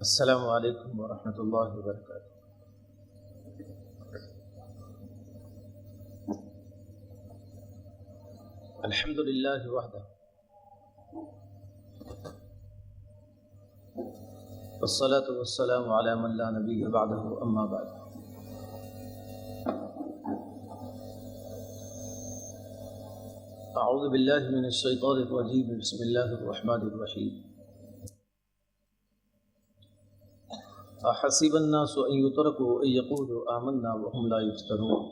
السلام علیکم ورحمۃ اللہ وبرکاتہ۔ الحمد للہ وحدہ والصلاة والسلام علی من لا نبی بعدہ اما بعد۔ اعوذ باللہ من الشیطان الرجیم، بسم اللہ الرحمن الرحیم۔ احسب الناس ان يتركوا ان يقولوا آمنا وهم لا يفتنون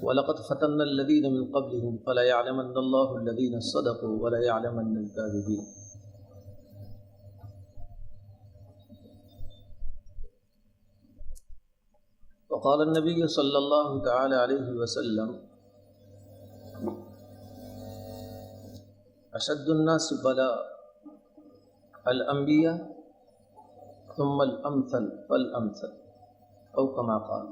ولقد فتنا الذين من قبلهم فلا يعلمن الله الذين صدقوا ولا يعلمن الكاذبين۔ وقال النبي صلى الله تعالى عليه وسلم: اشد الناس بلاء الانبیاء ثم الامثل فالامثل، او کما قال۔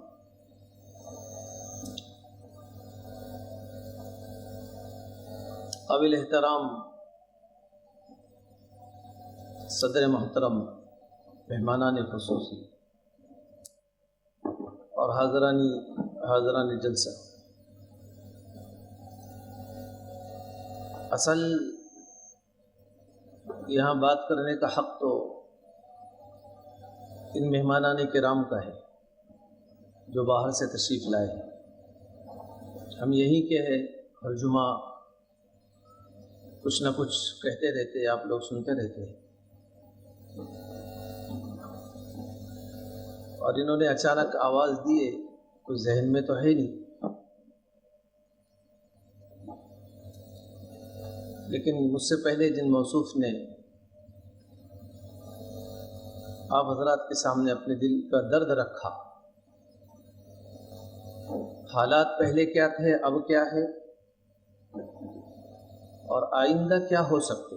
قابل احترام صدر محترم، مہمانان خصوصی اور حاضران جلسہ، اصل یہاں بات کرنے کا حق تو ان مہمانان کرام کا ہے جو باہر سے تشریف لائے ہیں۔ ہم یہیں کے ہیں، ہر جمعہ کچھ نہ کچھ کہتے رہتے، آپ لوگ سنتے رہتے ہیں، اور انہوں نے اچانک آواز دیے، کچھ ذہن میں تو ہے نہیں، لیکن مجھ سے پہلے جن موصوف نے آپ حضرات کے سامنے اپنے دل کا درد رکھا، حالات پہلے کیا تھے، اب کیا ہے، اور آئندہ کیا ہو سکتے،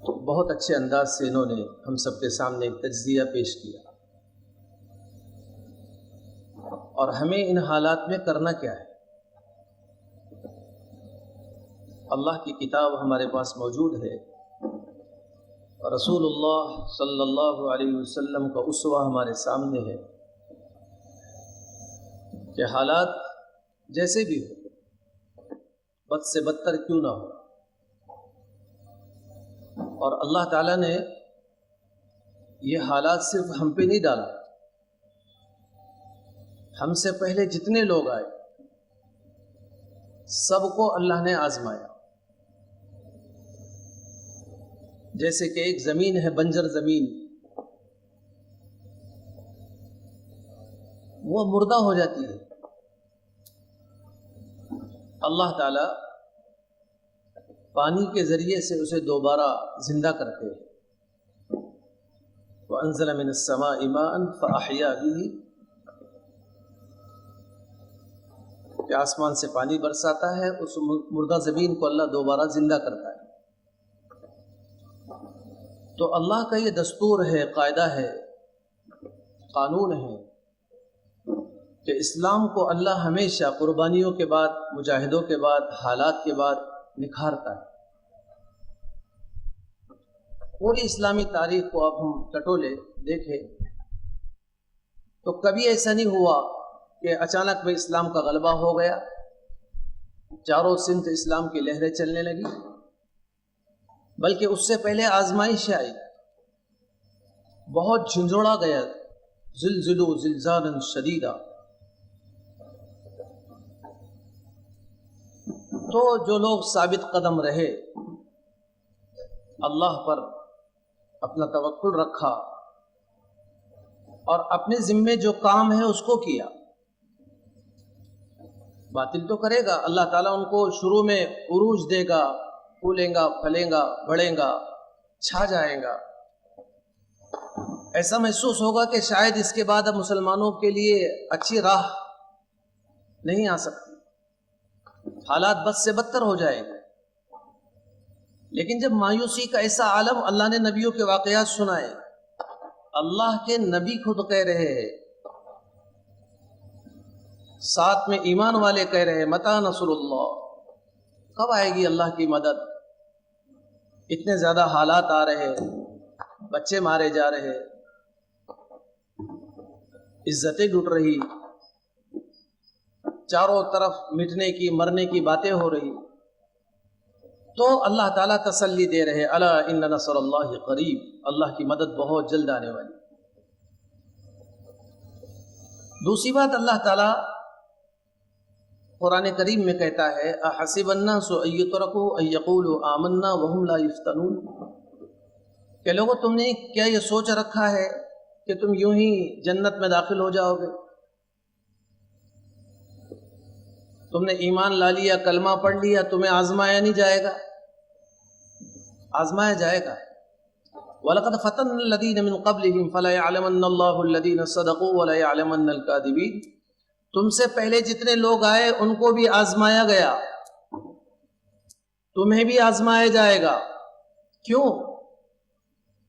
تو بہت اچھے انداز سے انہوں نے ہم سب کے سامنے ایک تجزیہ پیش کیا، اور ہمیں ان حالات میں کرنا کیا ہے۔ اللہ کی کتاب ہمارے پاس موجود ہے، رسول اللہ صلی اللہ علیہ وسلم کا اسوہ ہمارے سامنے ہے کہ حالات جیسے بھی ہو، بد سے بدتر کیوں نہ ہو، اور اللہ تعالیٰ نے یہ حالات صرف ہم پہ نہیں ڈالا، ہم سے پہلے جتنے لوگ آئے سب کو اللہ نے آزمایا۔ جیسے کہ ایک زمین ہے، بنجر زمین، وہ مردہ ہو جاتی ہے، اللہ تعالی پانی کے ذریعے سے اسے دوبارہ زندہ کرتے ہیں۔ وَأَنزَلَ مِنَ السَّمَاءِ مَاءً فَأَحْيَا بِهِ، کہ آسمان سے پانی برساتا ہے، اس مردہ زمین کو اللہ دوبارہ زندہ کرتا ہے۔ تو اللہ کا یہ دستور ہے، قاعدہ ہے، قانون ہے کہ اسلام کو اللہ ہمیشہ قربانیوں کے بعد، مجاہدوں کے بعد، حالات کے بعد نکھارتا ہے۔ پوری اسلامی تاریخ کو اب ہم ٹٹولے دیکھیں تو کبھی ایسا نہیں ہوا کہ اچانک میں اسلام کا غلبہ ہو گیا، چاروں سمت اسلام کی لہریں چلنے لگی، بلکہ اس سے پہلے آزمائش آئی، بہت جھنجھوڑا گیا، زلزلوا زلزالا شدیدا۔ تو جو لوگ ثابت قدم رہے، اللہ پر اپنا توکل رکھا اور اپنے ذمے جو کام ہے اس کو کیا، باطل تو کرے گا، اللہ تعالیٰ ان کو شروع میں عروج دے گا، پھولیں گا، پھلیں گا، بڑھیں گا، چھا جائیں گا، ایسا محسوس ہوگا کہ شاید اس کے بعد اب مسلمانوں کے لیے اچھی راہ نہیں آ سکتی، حالات بد سے بدتر ہو جائے گا۔ لیکن جب مایوسی کا ایسا عالم، اللہ نے نبیوں کے واقعات سنائے، اللہ کے نبی خود کہہ رہے ہیں، ساتھ میں ایمان والے کہہ رہے ہیں متی نصر اللہ، کب آئے گی اللہ کی مدد؟ اتنے زیادہ حالات آ رہے، بچے مارے جا رہے، عزتیں لٹ رہی، چاروں طرف مٹنے کی مرنے کی باتیں ہو رہی، تو اللہ تعالیٰ تسلی دے رہے، الا ان نصر اللہ قریب، اللہ کی مدد بہت جلد آنے والی۔ دوسری بات اللہ تعالیٰ قرآن کریم میں کہتا ہے، احسب الناس ان یترکوا ان یقولوا آمنا وهم لا یفتنون، کہ لوگوں تم نے کیا یہ سوچ رکھا ہے کہ تم یوں ہی جنت میں داخل ہو جاؤ گے؟ تم نے ایمان لا لیا، کلمہ پڑھ لیا، تمہیں آزمایا نہیں جائے گا؟ آزمایا جائے گا۔ وَلَقَدْ فَتَنَّا الَّذِينَ مِن قَبْلِهِمْ فَلَيَعْلَمَنَّ اللَّهُ الَّذِينَ صَدَقُوا وَلَيَعْلَمَنَّ الْكَاذِبِينَ، تم سے پہلے جتنے لوگ آئے ان کو بھی آزمایا گیا، تمہیں بھی آزمایا جائے گا۔ کیوں؟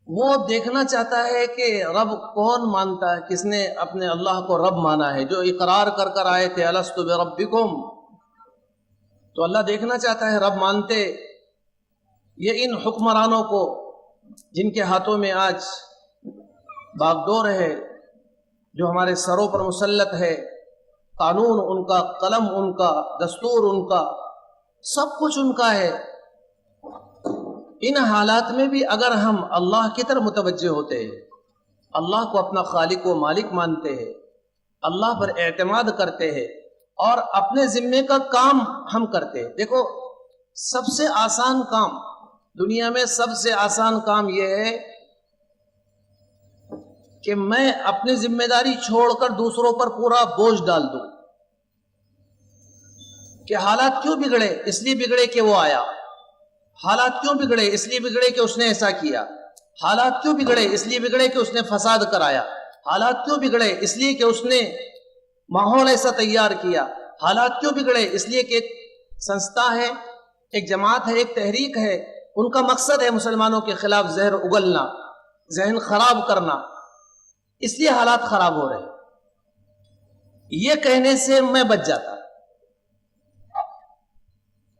وہ دیکھنا چاہتا ہے کہ رب کون مانتا ہے، کس نے اپنے اللہ کو رب مانا ہے۔ جو اقرار کر کر آئے تھے الست بربکم، تو اللہ دیکھنا چاہتا ہے رب مانتے یہ ان حکمرانوں کو جن کے ہاتھوں میں آج باغڈور ہے، جو ہمارے سروں پر مسلط ہے، قانون ان کا، قلم ان کا، دستور ان کا، سب کچھ ان کا ہے۔ ان حالات میں بھی اگر ہم اللہ کی طرف متوجہ ہوتے ہیں، اللہ کو اپنا خالق و مالک مانتے ہیں، اللہ پر اعتماد کرتے ہیں اور اپنے ذمے کا کام ہم کرتے ہیں۔ دیکھو، سب سے آسان کام دنیا میں، سب سے آسان کام یہ ہے کہ میں اپنی ذمہ داری چھوڑ کر دوسروں پر پورا بوجھ ڈال دوں کہ حالات کیوں بگڑے؟ اس لیے بگڑے کہ وہ آیا۔ حالات کیوں بگڑے؟ اس لیے بگڑے کہ اس نے ایسا کیا۔ حالات کیوں بگڑے؟ اس لیے بگڑے کہ اس نے فساد کرایا۔ حالات کیوں بگڑے؟ اس لیے کہ اس نے ماحول ایسا تیار کیا۔ حالات کیوں بگڑے؟ اس لیے کہ ایک سنستھا ہے، ایک جماعت ہے، ایک تحریک ہے، ان کا مقصد ہے مسلمانوں کے خلاف زہر اگلنا، ذہن خراب کرنا، اس لیے حالات خراب ہو رہے۔ یہ کہنے سے میں بچ جاتا،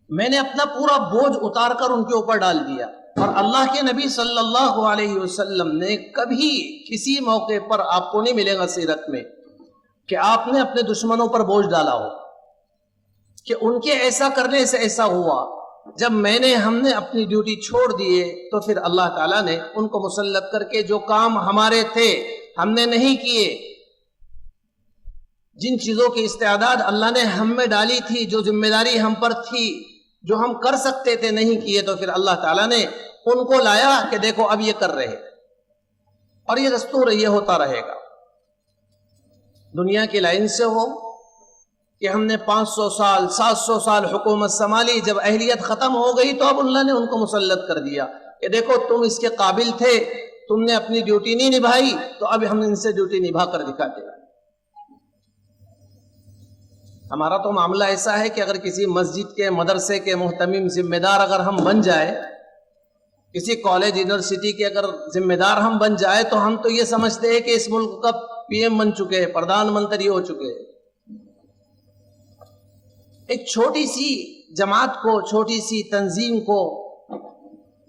میں نے اپنا پورا بوجھ اتار کر ان کے اوپر ڈال دیا۔ اور اللہ کے نبی صلی اللہ علیہ وسلم نے کبھی کسی موقع پر، آپ کو نہیں ملے گا سیرت میں، کہ آپ نے اپنے دشمنوں پر بوجھ ڈالا ہو کہ ان کے ایسا کرنے سے ایسا ہوا۔ جب ہم نے اپنی ڈیوٹی چھوڑ دیے تو پھر اللہ تعالیٰ نے ان کو مسلط کر کے جو کام ہمارے تھے ہم نے نہیں کیے، جن چیزوں کی استعداد اللہ نے ہم میں ڈالی تھی، جو ذمہ داری ہم پر تھی، جو ہم کر سکتے تھے، نہیں کیے، تو پھر اللہ تعالیٰ نے ان کو لایا کہ دیکھو اب یہ کر رہے۔ اور یہ دستور یہ ہوتا رہے گا، دنیا کی لائن سے ہو کہ ہم نے 500 سال 700 سال حکومت سنبھالی، جب اہلیت ختم ہو گئی تو اب اللہ نے ان کو مسلط کر دیا کہ دیکھو تم اس کے قابل تھے، تم نے اپنی ڈیوٹی نہیں نبھائی، تو اب ہم ان سے ڈیوٹی نبھا کر دکھاتے ہیں۔ ہمارا تو معاملہ ایسا ہے کہ اگر کسی مسجد کے، مدرسے کے محتمم ذمہ دار اگر ہم بن جائے، کسی کالج یونیورسٹی کے اگر ذمہ دار ہم بن جائے، تو ہم تو یہ سمجھتے ہیں کہ اس ملک کا پی ایم بن چکے ہیں، پردھان منتری ہو چکے ہیں۔ ایک چھوٹی سی جماعت کو، چھوٹی سی تنظیم کو،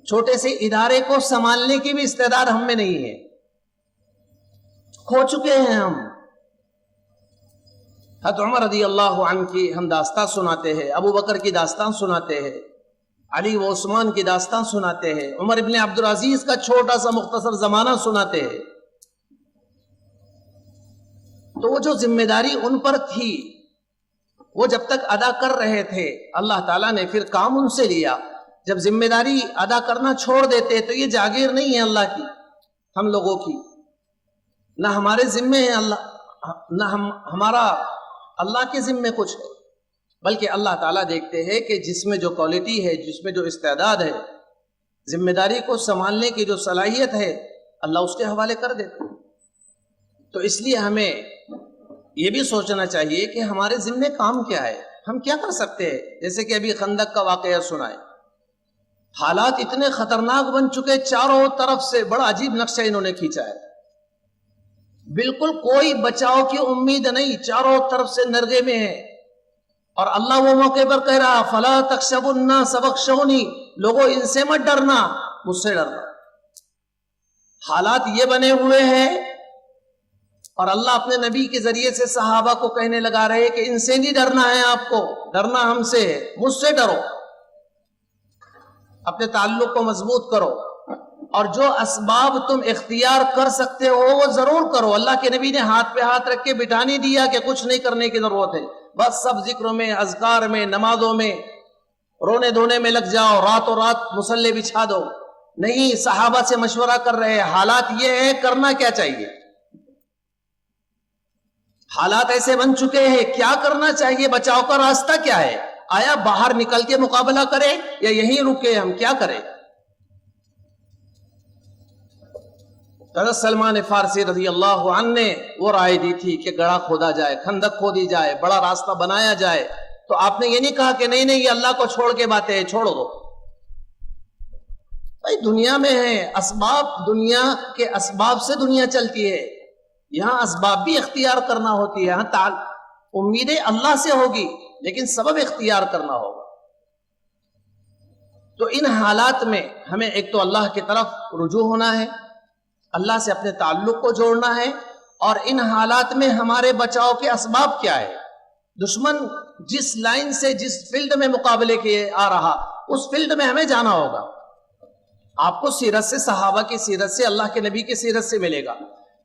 چھوٹے سے ادارے کو سنبھالنے کی بھی استعداد ہم میں نہیں ہے، کھو چکے ہیں ہم۔ حضرت عمر رضی اللہ عنہ کی ہم داستان سناتے ہیں، ابو بکر کی داستان سناتے ہیں، علی و عثمان کی داستان سناتے ہیں، عمر ابن عبدالعزیز کا چھوٹا سا مختصر زمانہ سناتے ہیں۔ تو وہ جو ذمہ داری ان پر تھی، وہ جب تک ادا کر رہے تھے، اللہ تعالیٰ نے پھر کام ان سے لیا۔ جب ذمہ داری ادا کرنا چھوڑ دیتے تو یہ جاگیر نہیں ہے اللہ کی، ہم لوگوں کی، نہ ہمارے ذمے ہے اللہ، نہ ہمارا اللہ کے ذمے کچھ ہے، بلکہ اللہ تعالیٰ دیکھتے ہیں کہ جس میں جو کوالٹی ہے، جس میں جو استعداد ہے، ذمہ داری کو سنبھالنے کی جو صلاحیت ہے، اللہ اس کے حوالے کر دیتے۔ تو اس لیے ہمیں یہ بھی سوچنا چاہیے کہ ہمارے ذمے کام کیا ہے، ہم کیا کر سکتے ہیں۔ جیسے کہ ابھی خندق کا واقعہ سنائے، حالات اتنے خطرناک بن چکے، چاروں طرف سے بڑا عجیب نقشہ انہوں نے کھینچا ہے، بالکل کوئی بچاؤ کی امید نہیں، چاروں طرف سے نرغے میں ہے، اور اللہ وہ موقع پر کہہ رہا فلا تخشوا الناس واخشونی، لوگوں ان سے مت ڈرنا، مجھ سے ڈرنا۔ حالات یہ بنے ہوئے ہیں اور اللہ اپنے نبی کے ذریعے سے صحابہ کو کہنے لگا رہے کہ ان سے نہیں ڈرنا ہے، آپ کو ڈرنا ہم سے ہے، مجھ سے ڈرو، اپنے تعلق کو مضبوط کرو، اور جو اسباب تم اختیار کر سکتے ہو وہ ضرور کرو۔ اللہ کے نبی نے ہاتھ پہ ہاتھ رکھ کے بٹھا نہیں دیا کہ کچھ نہیں کرنے کی ضرورت ہے، بس سب ذکروں میں، اذکار میں، نمازوں میں، رونے دھونے میں لگ جاؤ، راتوں رات مصلے بچھا دو۔ نہیں، صحابہ سے مشورہ کر رہے ہیں، حالات یہ ہے، کرنا کیا چاہیے؟ حالات ایسے بن چکے ہیں، کیا کرنا چاہیے؟ بچاؤ کا راستہ کیا ہے؟ آیا باہر نکل کے مقابلہ کرے یا یہیں رکے؟ ہم کیا کریں؟ حضرت سلمان فارسی رضی اللہ عنہ نے وہ رائے دی تھی کہ گڑھا کھودا جائے، خندق کھودی جائے، بڑا راستہ بنایا جائے، تو آپ نے یہ نہیں کہا کہ نہیں یہ اللہ کو چھوڑ کے باتیں ہیں، چھوڑ دو۔ بھائی دنیا میں ہے اسباب، دنیا کے اسباب سے دنیا چلتی ہے، یہاں اسباب بھی اختیار کرنا ہوتی ہے، یہاں امیدیں اللہ سے ہوگی لیکن سبب اختیار کرنا ہوگا۔ تو ان حالات میں ہمیں ایک تو اللہ کی طرف رجوع ہونا ہے، اللہ سے اپنے تعلق کو جوڑنا ہے، اور ان حالات میں ہمارے بچاؤ کے اسباب کیا ہے؟ دشمن جس لائن سے، جس فیلڈ میں مقابلے کے آ رہا، اس فیلڈ میں ہمیں جانا ہوگا۔ آپ کو سیرت سے، صحابہ کی سیرت سے، اللہ کے نبی کی سیرت سے ملے گا۔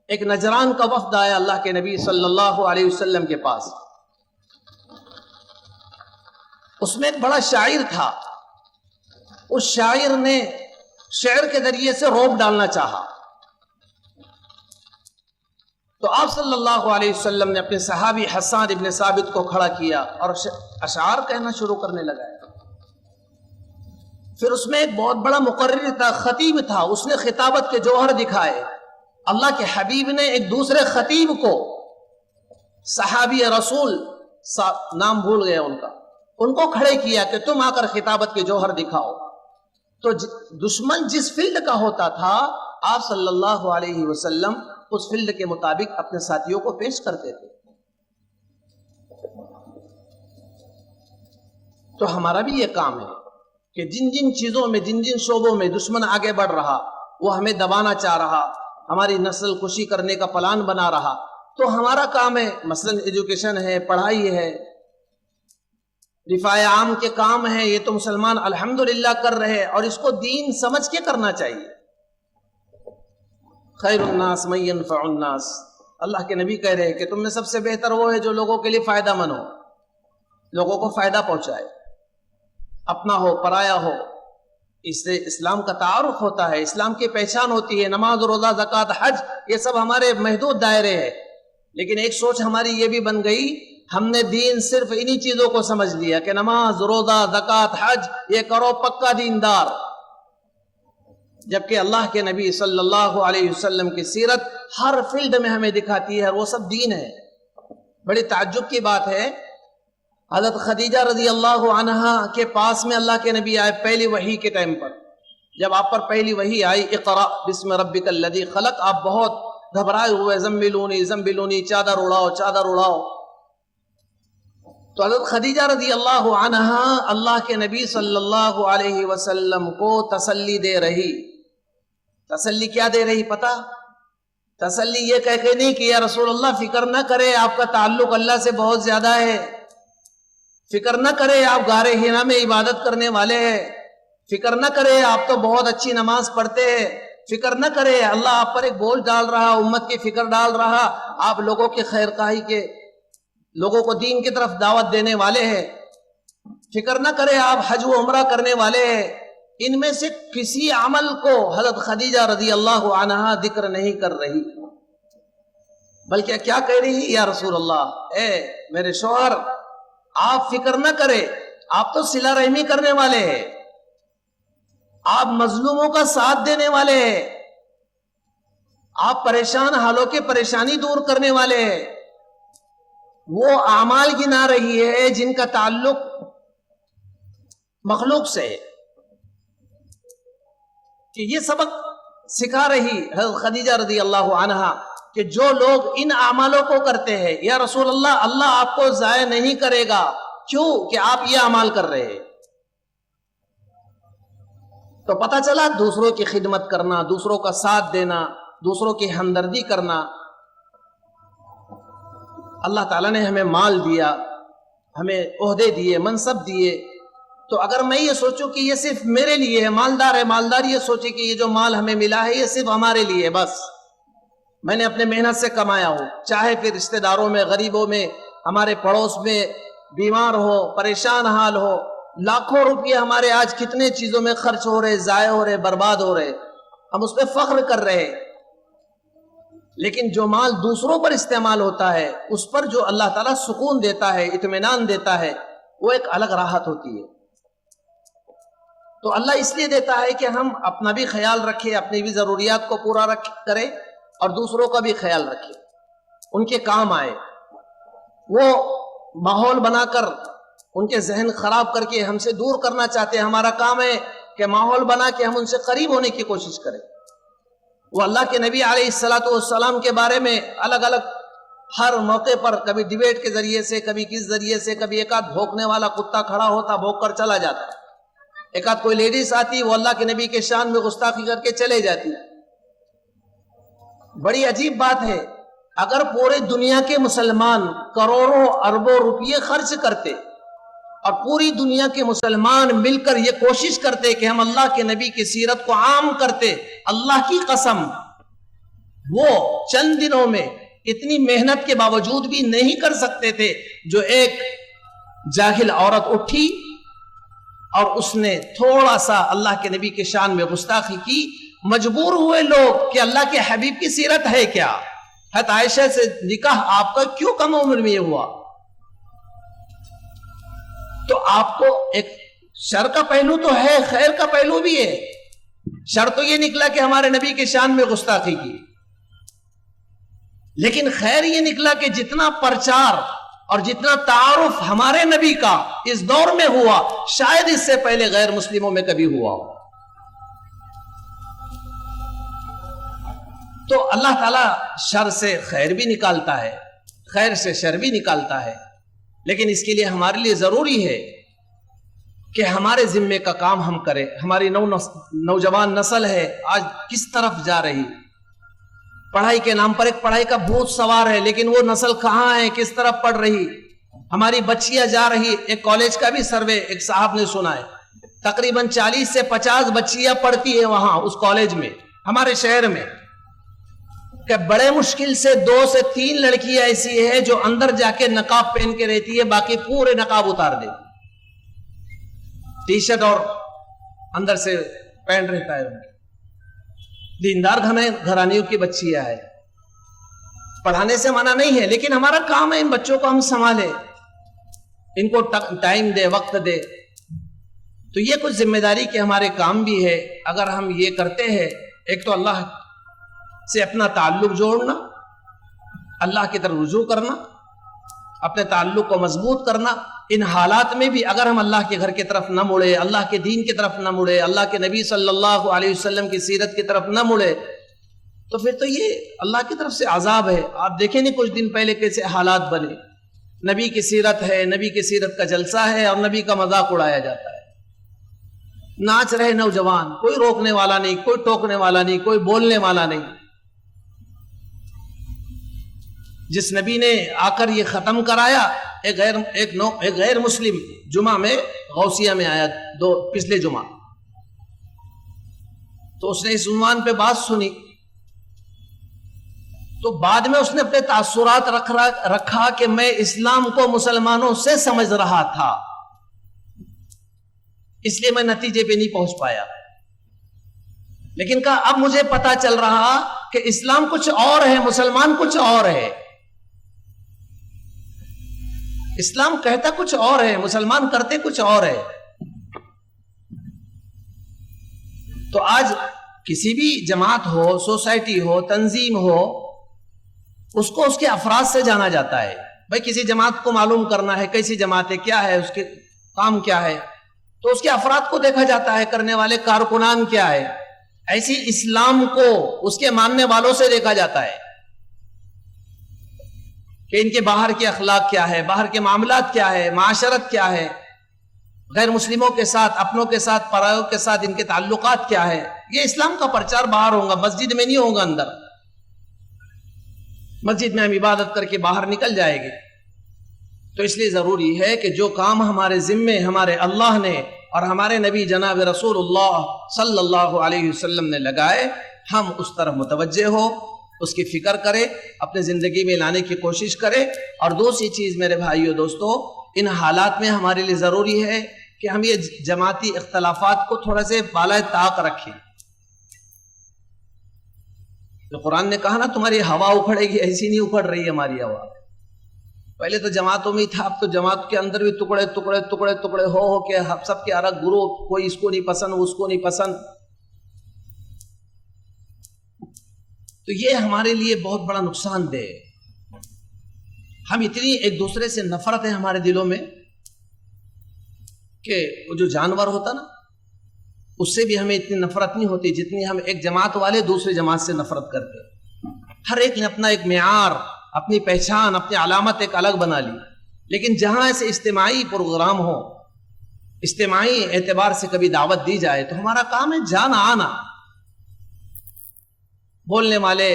ایک نجران کا وفد آیا اللہ کے نبی صلی اللہ علیہ وسلم کے پاس، اس میں ایک بڑا شاعر تھا، اس شاعر نے شعر کے ذریعے سے رعب ڈالنا چاہا، تو آپ صلی اللہ علیہ وسلم نے اپنے صحابی حسان ابن ثابت کو کھڑا کیا اور اشعار کہنا شروع کرنے لگا۔ پھر اس میں ایک بہت بڑا مقرر تھا، خطیب تھا، اس نے خطابت کے جوہر دکھائے۔ اللہ کے حبیب نے ایک دوسرے خطیب کو، صحابی رسول، نام بھول گیا ان کو کھڑے کیا کہ تم آ کر خطابت کے جوہر دکھاؤ۔ تو دشمن جس فیلڈ کا ہوتا تھا، آپ صلی اللہ علیہ وسلم اس فیلڈ کے مطابق اپنے ساتھیوں کو پیش کرتے تھے۔ تو ہمارا بھی یہ کام ہے کہ جن جن چیزوں میں، جن جن شعبوں میں دشمن آگے بڑھ رہا، وہ ہمیں دبانا چاہ رہا، ہماری نسل کشی کرنے کا پلان بنا رہا، تو ہمارا کام ہے، مثلا ایجوکیشن ہے، پڑھائی ہے، دفاع عام کے کام ہے، یہ تو مسلمان الحمدللہ کر رہے ہیں، اور اس کو دین سمجھ کے کرنا چاہیے۔ خیر الناس من ينفع الناس، اللہ کے نبی کہہ رہے ہیں کہ تم میں سب سے بہتر وہ ہے جو لوگوں کے لیے فائدہ مند ہو، لوگوں کو فائدہ پہنچائے، اپنا ہو پرایا ہو۔ اس سے اسلام کا تعارف ہوتا ہے، اسلام کی پہچان ہوتی ہے۔ نماز، روزہ، زکوٰۃ، حج، یہ سب ہمارے محدود دائرے ہیں، لیکن ایک سوچ ہماری یہ بھی بن گئی، ہم نے دین صرف انہی چیزوں کو سمجھ لیا کہ نماز، روزہ، زکوٰۃ، حج یہ کرو پکا دیندار، جبکہ اللہ کے نبی صلی اللہ علیہ وسلم کی سیرت ہر فیلڈ میں ہمیں دکھاتی ہے، وہ سب دین ہے۔ بڑی تعجب کی بات ہے، حضرت خدیجہ رضی اللہ عنہا کے پاس میں اللہ کے نبی آئے پہلی وحی کے ٹائم پر، جب آپ پر پہلی وحی آئی اقرأ بسم ربک الذی خلق، آپ بہت گھبرائے ہوئے، زملونی زملونی، چادر اڑاؤ چادر اڑاؤ۔ تو حضرت خدیجہ رضی اللہ عنہا اللہ کے نبی صلی اللہ علیہ وسلم کو تسلی دے رہی۔ تسلی کیا دے رہی پتہ؟ تسلی یہ کہہ کے نہیں کہ یا رسول اللہ فکر نہ کرے، آپ کا تعلق اللہ سے بہت زیادہ ہے، فکر نہ کرے آپ غار حرا میں عبادت کرنے والے ہیں، فکر نہ کرے آپ تو بہت اچھی نماز پڑھتے ہیں، فکر نہ کرے اللہ آپ پر ایک بوجھ ڈال رہا، امت کی فکر ڈال رہا، آپ لوگوں کی خیر خواہی کے، لوگوں کو دین کی طرف دعوت دینے والے ہیں، فکر نہ کرے آپ حج و عمرہ کرنے والے ہیں۔ ان میں سے کسی عمل کو حضرت خدیجہ رضی اللہ عنہا ذکر نہیں کر رہی، بلکہ کیا کہہ رہی؟ یا رسول اللہ، اے میرے شوہر، آپ فکر نہ کرے، آپ تو صلہ رحمی کرنے والے ہیں، آپ مظلوموں کا ساتھ دینے والے ہیں، آپ پریشان حالوں کے پریشانی دور کرنے والے ہیں۔ وہ اعمال گنا رہی ہے جن کا تعلق مخلوق سے ہے، کہ یہ سبق سکھا رہی حضرت خدیجہ رضی اللہ عنہا کہ جو لوگ ان اعمالوں کو کرتے ہیں، یا رسول اللہ، اللہ آپ کو ضائع نہیں کرے گا، کیوں کہ آپ یہ اعمال کر رہے ہیں. تو پتہ چلا دوسروں کی خدمت کرنا، دوسروں کا ساتھ دینا، دوسروں کی ہمدردی کرنا. اللہ تعالیٰ نے ہمیں مال دیا، ہمیں عہدے دیے، منصب دیے، تو اگر میں یہ سوچوں کہ یہ صرف میرے لیے ہے، مالدار ہے، مالدار یہ سوچے کہ یہ جو مال ہمیں ملا ہے یہ صرف ہمارے لیے ہے، بس میں نے اپنے محنت سے کمایا ہو، چاہے پھر رشتہ داروں میں، غریبوں میں، ہمارے پڑوس میں بیمار ہو، پریشان حال ہو، لاکھوں روپیے ہمارے آج کتنے چیزوں میں خرچ ہو رہے، ضائع ہو رہے، برباد ہو رہے، ہم اس پہ فخر کر رہے. لیکن جو مال دوسروں پر استعمال ہوتا ہے اس پر جو اللہ تعالیٰ سکون دیتا ہے، اطمینان دیتا ہے، وہ ایک الگ راحت ہوتی ہے. تو اللہ اس لیے دیتا ہے کہ ہم اپنا بھی خیال رکھیں، اپنی بھی ضروریات کو پورا کریں اور دوسروں کا بھی خیال رکھیں، ان کے کام آئے. وہ ماحول بنا کر ان کے ذہن خراب کر کے ہم سے دور کرنا چاہتے ہیں، ہمارا کام ہے کہ ماحول بنا کے ہم ان سے قریب ہونے کی کوشش کریں. وہ اللہ کے نبی علیہ السلام کے بارے میں الگ الگ ہر موقع پر کبھی ڈیبیٹ کے ذریعے سے، کبھی کس ذریعے سے، کبھی ایک آدھ بھونکنے والا کتا کھڑا ہوتا، بھونک کر چلا جاتا، ایک آدھ کوئی لیڈیز آتی، وہ اللہ کے نبی کے شان میں گستاخی کر کے چلے جاتی. بڑی عجیب بات ہے، اگر پورے دنیا کے مسلمان کروڑوں اربوں روپیے خرچ کرتے اور پوری دنیا کے مسلمان مل کر یہ کوشش کرتے کہ ہم اللہ کے نبی کی سیرت کو عام کرتے، اللہ کی قسم وہ چند دنوں میں اتنی محنت کے باوجود بھی نہیں کر سکتے تھے جو ایک جاہل عورت اٹھی اور اس نے تھوڑا سا اللہ کے نبی کے شان میں گستاخی کی. مجبور ہوئے لوگ کہ اللہ کے حبیب کی سیرت ہے کیا؟ حضرت عائشہ سے نکاح آپ کا کیوں کم عمر میں ہوا؟ تو آپ کو ایک شر کا پہلو تو ہے، خیر کا پہلو بھی ہے. شر تو یہ نکلا کہ ہمارے نبی کے شان میں گستاخی کی، لیکن خیر یہ نکلا کہ جتنا پرچار اور جتنا تعارف ہمارے نبی کا اس دور میں ہوا، شاید اس سے پہلے غیر مسلموں میں کبھی ہوا ہو. تو اللہ تعالیٰ شر سے خیر بھی نکالتا ہے، خیر سے شر بھی نکالتا ہے، لیکن اس کے لیے ہمارے لیے ضروری ہے کہ ہمارے ذمے کا کام ہم کریں. ہماری نوجوان نسل ہے آج کس طرف جا رہی؟ پڑھائی کے نام پر ایک پڑھائی کا بھوت سوار ہے، لیکن وہ نسل کہاں ہے، کس طرف پڑھ رہی؟ ہماری بچیاں جا رہی. ایک کالج کا بھی سروے ایک صاحب نے سنا ہے، تقریباً 40 سے 50 بچیاں پڑھتی ہیں وہاں اس کالج میں، ہمارے شہر میں، کہ بڑے مشکل سے 2 سے 3 لڑکیاں ایسی ہے جو اندر جا کے نقاب پہن کے رہتی ہے، باقی پورے نقاب اتار دے، ٹی شرٹ اور اندر سے پینٹ رہتا ہے. دیندار گھرانیوں کی بچیاں ہے، پڑھانے سے منع نہیں ہے، لیکن ہمارا کام ہے ان بچوں کو ہم سنبھالے، ان کو ٹائم دے، وقت دے. تو یہ کچھ ذمہ داری کے ہمارے کام بھی ہے. اگر ہم یہ کرتے ہیں، ایک تو اللہ سے اپنا تعلق جوڑنا، اللہ کی طرف رجوع کرنا، اپنے تعلق کو مضبوط کرنا. ان حالات میں بھی اگر ہم اللہ کے گھر کی طرف نہ مڑے، اللہ کے دین کی طرف نہ مڑے، اللہ کے نبی صلی اللہ علیہ وسلم کی سیرت کی طرف نہ مڑے، تو پھر تو یہ اللہ کی طرف سے عذاب ہے. آپ دیکھیں نہیں کچھ دن پہلے کیسے حالات بنے. نبی کی سیرت ہے، نبی کی سیرت کا جلسہ ہے اور نبی کا مذاق اڑایا جاتا ہے. ناچ رہے نوجوان، کوئی روکنے والا نہیں، کوئی ٹوکنے والا نہیں، کوئی بولنے والا نہیں. جس نبی نے آ کر یہ ختم کرایا، ایک غیر مسلم جمعہ میں غوثیہ میں آیا پچھلے جمعہ، تو اس نے اس عنوان پہ بات سنی، تو بعد میں اس نے اپنے تاثرات رکھا کہ میں اسلام کو مسلمانوں سے سمجھ رہا تھا، اس لیے میں نتیجے پہ نہیں پہنچ پایا. لیکن کہا اب مجھے پتا چل رہا کہ اسلام کچھ اور ہے، مسلمان کچھ اور ہے. اسلام کہتا کچھ اور ہے، مسلمان کرتے کچھ اور ہے. تو آج کسی بھی جماعت ہو، سوسائٹی ہو، تنظیم ہو، اس کو اس کے افراد سے جانا جاتا ہے. بھائی کسی جماعت کو معلوم کرنا ہے کیسی جماعت ہے، کیا ہے اس کے کام، کیا ہے، تو اس کے افراد کو دیکھا جاتا ہے، کرنے والے کارکنان کیا ہے. ایسی اسلام کو اس کے ماننے والوں سے دیکھا جاتا ہے کہ ان کے باہر کے اخلاق کیا ہے، باہر کے معاملات کیا ہے، معاشرت کیا ہے، غیر مسلموں کے ساتھ، اپنوں کے ساتھ، پرایوں کے ساتھ ان کے تعلقات کیا ہے. یہ اسلام کا پرچار باہر ہوگا، مسجد میں نہیں ہوگا. اندر مسجد میں ہم عبادت کر کے باہر نکل جائے گے. تو اس لیے ضروری ہے کہ جو کام ہمارے ذمے ہمارے اللہ نے اور ہمارے نبی جناب رسول اللہ صلی اللہ علیہ وسلم نے لگائے، ہم اس طرف متوجہ ہو، اس کی فکر کرے، اپنے زندگی میں لانے کی کوشش کرے. اور دوسری چیز میرے بھائیو دوستو، ان حالات میں ہمارے لیے ضروری ہے کہ ہم یہ جماعتی اختلافات کو تھوڑا سے بالائے طاق رکھیں. جو قرآن نے کہا نا تمہاری ہوا اکھڑے گی، ایسی نہیں اکھڑ رہی ہے ہماری ہوا. پہلے تو جماعتوں میں ہی تھا، اب تو جماعت کے اندر بھی ٹکڑے ٹکڑے ٹکڑے ٹکڑے ہو کے سب کے الگ گروہ، کوئی اس کو نہیں پسند، اس کو نہیں پسند. تو یہ ہمارے لیے بہت بڑا نقصان دہ ہے. ہم اتنی ایک دوسرے سے نفرت ہے ہمارے دلوں میں کہ وہ جو جانور ہوتا نا اس سے بھی ہمیں اتنی نفرت نہیں ہوتی جتنی ہم ایک جماعت والے دوسری جماعت سے نفرت کرتے. ہر ایک نے اپنا ایک معیار، اپنی پہچان، اپنی علامت ایک الگ بنا لی. لیکن جہاں ایسے اجتماعی پروگرام ہو، اجتماعی اعتبار سے کبھی دعوت دی جائے تو ہمارا کام ہے جانا آنا. بولنے والے،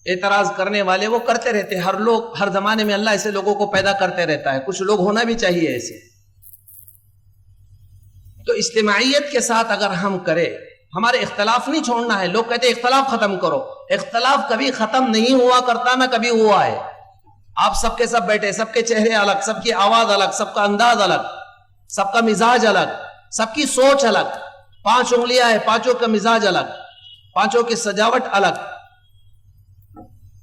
اعتراض کرنے والے وہ کرتے رہتے. ہر لوگ، ہر زمانے میں اللہ ایسے لوگوں کو پیدا کرتے رہتا ہے. کچھ لوگ ہونا بھی چاہیے ایسے. تو اجتماعیت کے ساتھ اگر ہم کریں، ہمارے اختلاف نہیں چھوڑنا ہے. لوگ کہتے ہیں اختلاف ختم کرو. اختلاف کبھی ختم نہیں ہوا کرتا، نہ کبھی ہوا ہے. آپ سب کے سب بیٹھے، سب کے چہرے الگ، سب کی آواز الگ، سب کا انداز الگ، سب کا مزاج الگ، سب کی سوچ الگ. 5 انگلیاں ہیں، 5 کا مزاج الگ، 5 کی سجاوٹ الگ.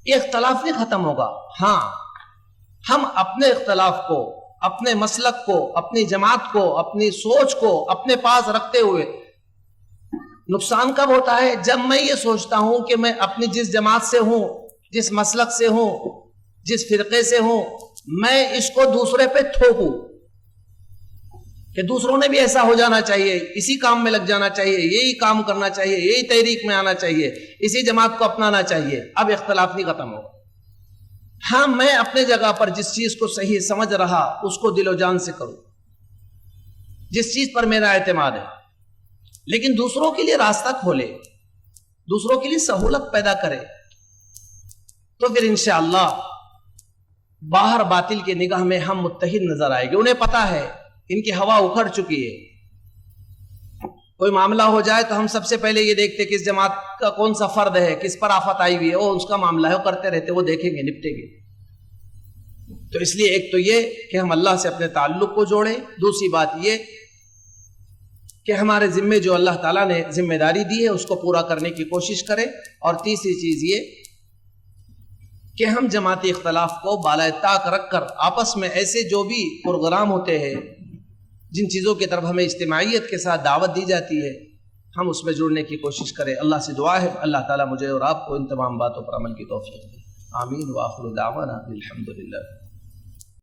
یہ اختلاف نہیں ختم ہوگا. ہاں، ہم اپنے اختلاف کو، اپنے مسلک کو، اپنی جماعت کو، اپنی سوچ کو اپنے پاس رکھتے ہوئے، نقصان کب ہوتا ہے؟ جب میں یہ سوچتا ہوں کہ میں اپنی جس جماعت سے ہوں، جس مسلک سے ہوں، جس فرقے سے ہوں، میں اس کو دوسرے پہ تھوپوں کہ دوسروں نے بھی ایسا ہو جانا چاہیے، اسی کام میں لگ جانا چاہیے، یہی کام کرنا چاہیے، یہی تحریک میں آنا چاہیے، اسی جماعت کو اپنانا چاہیے. اب اختلاف نہیں ختم ہوگا. ہاں، میں اپنے جگہ پر جس چیز کو صحیح سمجھ رہا اس کو دل و جان سے کروں، جس چیز پر میرا اعتماد ہے. لیکن دوسروں کے لیے راستہ کھولے، دوسروں کے لیے سہولت پیدا کرے، تو پھر انشاءاللہ باہر باطل کی نگاہ میں ہم متحد نظر آئے گے. انہیں پتا ہے ان کی ہوا اکھڑ چکی ہے. کوئی معاملہ ہو جائے تو ہم سب سے پہلے یہ دیکھتے کہ اس جماعت کا کون سا فرد ہے، کس پر آفت آئی ہوئی ہے، وہ اس کا معاملہ ہے، وہ کرتے رہتے، وہ دیکھیں گے، نپٹیں گے. تو اس لیے ایک تو یہ کہ ہم اللہ سے اپنے تعلق کو جوڑیں. دوسری بات یہ کہ ہمارے ذمے جو اللہ تعالیٰ نے ذمہ داری دی ہے اس کو پورا کرنے کی کوشش کریں. اور تیسری چیز یہ کہ ہم جماعتی اختلاف کو بالائے طاق رکھ کر آپس میں ایسے جو بھی پروگرام ہوتے ہیں، جن چیزوں کی طرف ہمیں اجتماعیت کے ساتھ دعوت دی جاتی ہے، ہم اس میں جڑنے کی کوشش کریں. اللہ سے دعا ہے اللہ تعالیٰ مجھے اور آپ کو ان تمام باتوں پر عمل کی توفیق دے. آمین. وآخر دعوانا الحمدللہ.